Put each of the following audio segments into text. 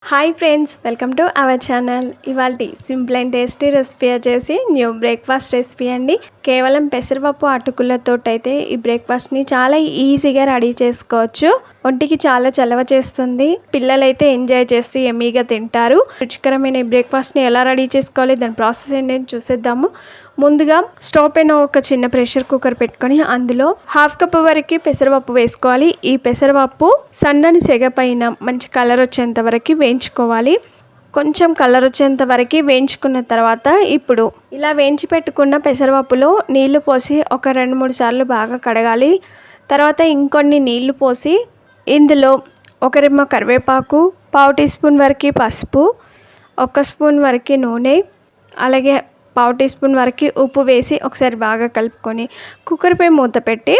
Hi friends, welcome to our channel. ఇవాల్టి simple and tasty recipe వచ్చేసి new breakfast recipe అండి. కేవలం పెసరపప్పు అటుకులతో అయితే ఈ బ్రేక్ఫాస్ట్ని చాలా ఈజీగా రెడీ చేసుకోవచ్చు. ఒంటికి చాలా చలవ చేస్తుంది. పిల్లలైతే ఎంజాయ్ చేసి ఎమ్మీగా తింటారు. రుచికరమైన ఈ బ్రేక్ఫాస్ట్ని ఎలా రెడీ చేసుకోవాలి, దాని ప్రాసెస్ ఏంటని చూసేద్దాము. ముందుగా స్టవ్ పైన ఒక చిన్న ప్రెషర్ కుక్కర్ పెట్టుకొని అందులో 1/2 కప్ వరకు పెసరపప్పు వేసుకోవాలి. ఈ పెసరపప్పు సన్నని సెగ పైన మంచి కలర్ వచ్చేంత వరకు వేయించుకోవాలి. కొంచెం కలర్ వచ్చేంత వరకు వేయించుకున్న తర్వాత ఇప్పుడు ఇలా వేయించి పెట్టుకున్న పెసరపప్పులో నీళ్లు పోసి ఒక 2-3 సార్లు బాగా కడగాలి. తర్వాత ఇంకొన్ని నీళ్లు పోసి ఇందులో 1 రెమ్మ కరివేపాకు, 1/2 టీ స్పూన్ వరకు పసుపు, 1 స్పూన్ వరకు నూనె, అలాగే 1/2 టీ స్పూన్ వరకు ఉప్పు వేసి ఒకసారి బాగా కలుపుకొని కుక్కర్పై మూత పెట్టి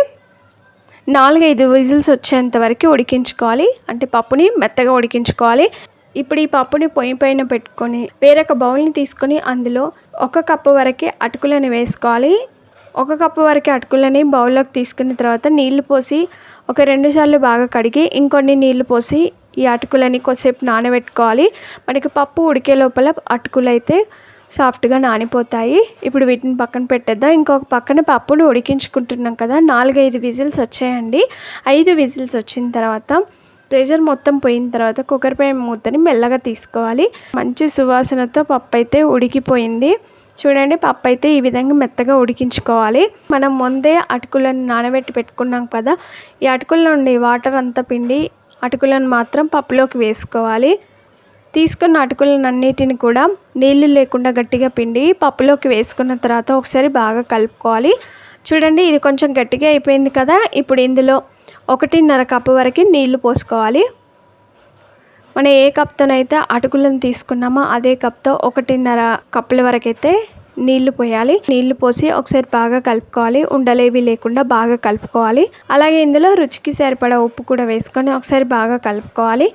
4-5 విజిల్స్ వచ్చేంత వరకు ఉడికించుకోవాలి. అంటే పప్పుని మెత్తగా ఉడికించుకోవాలి. ఇప్పుడు ఈ పప్పుని పొయ్యి పైన పెట్టుకొని వేరొక బౌల్ని తీసుకొని అందులో 1 కప్పు వరకు అటుకులని వేసుకోవాలి. 1 కప్పు వరకు అటుకులని బౌల్లోకి తీసుకున్న తర్వాత నీళ్లు పోసి ఒక 2 సార్లు బాగా కడిగి ఇంకొన్ని నీళ్లు పోసి ఈ అటుకులని కొద్దిసేపు నానబెట్టుకోవాలి. మనకి పప్పు ఉడికే లోపల అటుకులు అయితే సాఫ్ట్గా నానిపోతాయి. ఇప్పుడు వీటిని పక్కన పెట్టేద్దాం. ఇంకొక పక్కన పప్పును ఉడికించుకుంటున్నాం కదా, 4-5 విజిల్స్ వచ్చాయండి. 5 విజిల్స్ వచ్చిన తర్వాత ప్రెషర్ మొత్తం పోయిన తర్వాత కుక్కర్ పై మూతని మెల్లగా తీసుకోవాలి. మంచి సువాసనతో పప్పు అయితే ఉడికిపోయింది. చూడండి, పప్పు అయితే ఈ విధంగా మెత్తగా ఉడికించుకోవాలి. మనం ముందే అటుకులను నానబెట్టి పెట్టుకున్నాం కదా, ఈ అటుకుల నుండి వాటర్ అంతా పిండి అటుకులను మాత్రం పప్పులోకి వేసుకోవాలి. తీసుకున్న అటుకులన్నిటిని కూడా నీళ్లు లేకుండా గట్టిగా పిండి పప్పులోకి వేసుకున్న తర్వాత ఒకసారి బాగా కలుపుకోవాలి. చూడండి, ఇది కొంచెం గట్టిగా అయిపోయింది కదా. ఇప్పుడు ఇందులో 1.5 కప్పు వరకు నీళ్లు పోసుకోవాలి. మనం ఏ కప్తోనైతే అటుకులను తీసుకున్నామో అదే కప్తో 1.5 కప్పుల వరకు అయితే నీళ్లు పోయాలి. నీళ్లు పోసి ఒకసారి బాగా కలుపుకోవాలి. ఉండలేవి లేకుండా బాగా కలుపుకోవాలి. అలాగే ఇందులో రుచికి సరిపడా ఉప్పు కూడా వేసుకొని ఒకసారి బాగా కలుపుకోవాలి.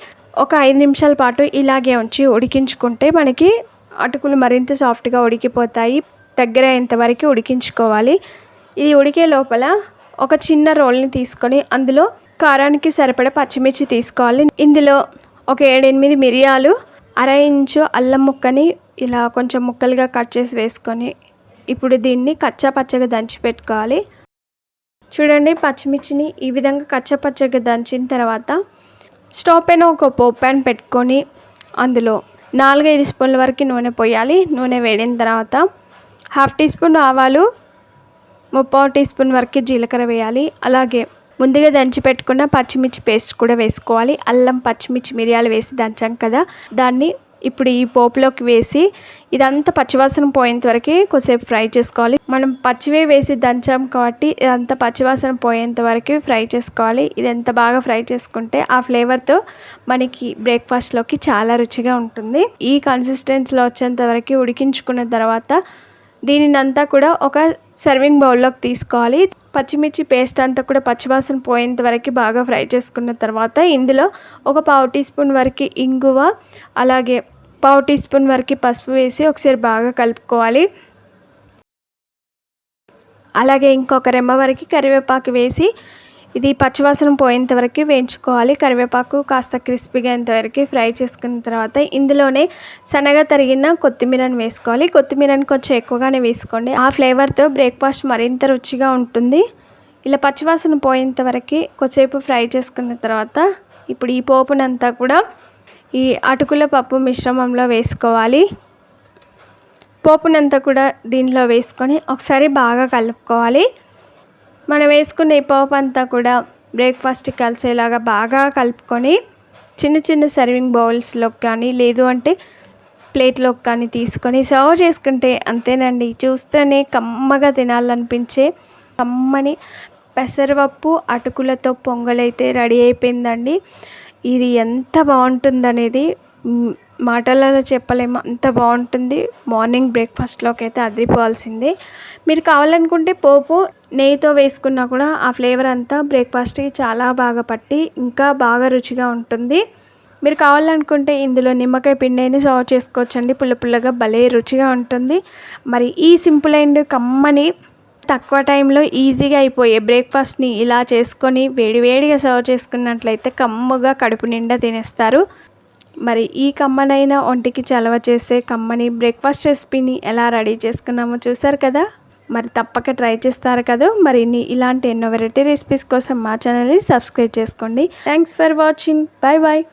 ఒక 5 నిమిషాల పాటు ఇలాగే ఉంచి ఉడికించుకుంటే మనకి అటుకులు మరింత సాఫ్ట్గా ఉడికిపోతాయి. దగ్గర అయ్యేంతవరకు ఉడికించుకోవాలి. ఇది ఉడికే లోపల ఒక చిన్న రోల్ని తీసుకొని అందులో కారానికి సరిపడా పచ్చిమిర్చి తీసుకోవాలి. ఇందులో ఒక 7-8 మిరియాలు, 1/2 ఇంచు అల్లం ముక్కని ఇలా కొంచెం ముక్కలుగా కట్ చేసి వేసుకొని ఇప్పుడు దీన్ని కచ్చా పచ్చగా దంచి పెట్టుకోవాలి. చూడండి, పచ్చిమిర్చిని ఈ విధంగా కచ్చా పచ్చగా దంచిన తర్వాత స్టవ్ పైన ఒక పోప్ ప్యాన్ పెట్టుకొని అందులో 4-5 స్పూన్ల వరకు నూనె పోయాలి. నూనె వేడిన తర్వాత 1/2 టీ స్పూన్ ఆవాలు, 3/4 టీ స్పూన్ వరకు జీలకర్ర వేయాలి. అలాగే ముందుగా దంచి పెట్టుకున్న పచ్చిమిర్చి పేస్ట్ కూడా వేసుకోవాలి. అల్లం, పచ్చిమిర్చి, మిరియాలు వేసి దంచాం కదా, దాన్ని ఇప్పుడు ఈ పోపులోకి వేసి ఇదంతా పచ్చివాసన పోయేంత వరకు కొద్దిసేపు ఫ్రై చేసుకోవాలి. మనం పచ్చివే వేసి దంచాం కాబట్టి ఇదంతా పచ్చివాసన పోయేంత వరకు ఫ్రై చేసుకోవాలి. ఇది ఎంత బాగా ఫ్రై చేసుకుంటే ఆ ఫ్లేవర్తో మనకి బ్రేక్ఫాస్ట్లోకి చాలా రుచిగా ఉంటుంది. ఈ కన్సిస్టెన్సీలో వచ్చేంత వరకు ఉడికించుకున్న తర్వాత దీనిని అంతా కూడా ఒక సర్వింగ్ బౌల్లోకి తీసుకోవాలి. పచ్చిమిర్చి పేస్ట్ అంతా కూడా పచ్చివాసన పోయేంత వరకు బాగా ఫ్రై చేసుకున్న తర్వాత ఇందులో ఒక 1/4 టీ స్పూన్ వరకు ఇంగువ, అలాగే 1/4 టీ స్పూన్ వరకు పసుపు వేసి ఒకసారి బాగా కలుపుకోవాలి. అలాగే ఇంకొక రెమ్మ వరకు కరివేపాకు వేసి ఇది పచ్చివాసన పోయేంత వరకు వేయించుకోవాలి. కరివేపాకు కాస్త క్రిస్పీగా అయ్యేంతవరకు ఫ్రై చేసుకున్న తర్వాత ఇందులోనే సన్నగా తరిగిన కొత్తిమీరని వేసుకోవాలి. కొత్తిమీరని కొంచెం ఎక్కువగానే వేసుకోండి. ఆ ఫ్లేవర్తో బ్రేక్ఫాస్ట్ మరింత రుచిగా ఉంటుంది. ఇలా పచ్చివాసన పోయేంత వరకు కొద్దిసేపు ఫ్రై చేసుకున్న తర్వాత ఇప్పుడు ఈ పోపునంతా కూడా ఈ అటుకుల పప్పు మిశ్రమంలో వేసుకోవాలి. పోపునంతా కూడా దీనిలో వేసుకొని ఒకసారి బాగా కలుపుకోవాలి. మనం వేసుకున్న ఈ పోపు అంతా కూడా బ్రేక్ఫాస్ట్కి కలిసేలాగా బాగా కలుపుకొని చిన్న చిన్న సర్వింగ్ బౌల్స్లోకి కానీ లేదు అంటే ప్లేట్లోకి కానీ తీసుకొని సర్వ్ చేసుకుంటే అంతేనండి. చూస్తేనే కమ్మగా తినాలనిపించే కమ్మని పెసరపప్పు అటుకులతో పొంగలైతే రెడీ అయిపోయిందండి. ఇది ఎంత బాగుంటుందనేది మాటలలో చెప్పలేము, అంత బాగుంటుంది. మార్నింగ్ బ్రేక్ఫాస్ట్లోకి అయితే అదిరిపోవాల్సిందే. మీరు కావాలనుకుంటే పోపు నెయ్యితో వేసుకున్నా కూడా ఆ ఫ్లేవర్ అంతా బ్రేక్ఫాస్ట్కి చాలా బాగా పట్టి ఇంకా బాగా రుచిగా ఉంటుంది. మీరు కావాలనుకుంటే ఇందులో నిమ్మకాయ పిండిని సర్వ్ చేసుకోవచ్చండి. పుల్ల పుల్లగా భలే రుచిగా ఉంటుంది. మరి ఈ సింపుల్ అండ్ కమ్మని తక్కువ టైంలో ఈజీగా అయిపోయే బ్రేక్ఫాస్ట్ని ఇలా చేసుకొని వేడివేడిగా సర్వ్ చేసుకున్నట్లయితే కమ్మగా కడుపు నిండా తినేస్తారు. మరి ఈ కమ్మనైన ఒంటికి చలవ చేసే కమ్మని బ్రేక్ఫాస్ట్ రెసిపీని ఎలా రెడీ చేసుకున్నామో చూసారు కదా. మరి తప్పక ట్రై చేస్తారు కదా. మరి ఇలాంటి ఎన్నో వెరైటీ రెసిపీస్ కోసం మా ఛానల్ని సబ్స్క్రైబ్ చేసుకోండి. Thanks for watching. Bye bye.